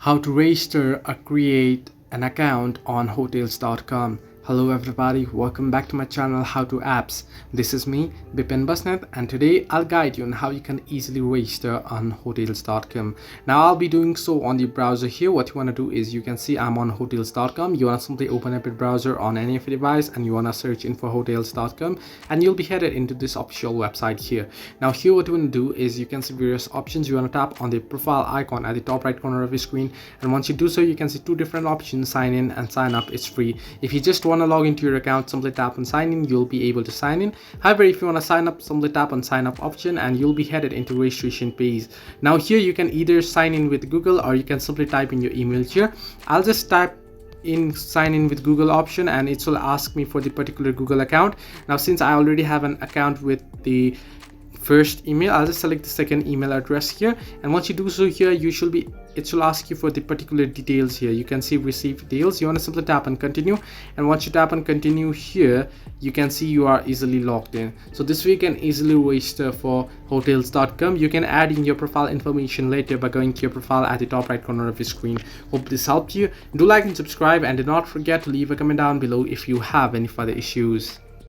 How to register or create an account on hotels.com. Hello everybody, welcome back to my channel How to Apps. This is me Bipin Basnet, and today I'll guide you on how you can easily register on hotels.com. Now I'll be doing so on the browser here. What you want to do is, you can see I'm on hotels.com. You want to simply open up your browser on any of your device and you want to search in for hotels.com, and you'll be headed into this official website here. Now here what you want to do is, you can see various options. You want to tap on the profile icon at the top right corner of your screen, and once you do so, you can see two different options: sign in and sign up. It's free. If you just want to log into your account, simply tap on sign in. You'll be able to sign in. However, if you want to sign up, simply tap on sign up option and you'll be headed into registration page. Now here you can either sign in with Google or you can simply type in your email here. I'll just type in sign in with Google option and it will ask me for the particular Google account. Now since I already have an account with the first email, I'll just select the second email address here, and once you do so here, it will ask you for the particular details here. You can see receive details. You want to simply tap on continue, and once you tap on continue here, you can see you are easily logged in. So this way you can easily register for hotels.com. You can add in your profile information later by going to your profile at the top right corner of your screen. Hope this helped you. Do like and subscribe, and do not forget to leave a comment down below if you have any further issues.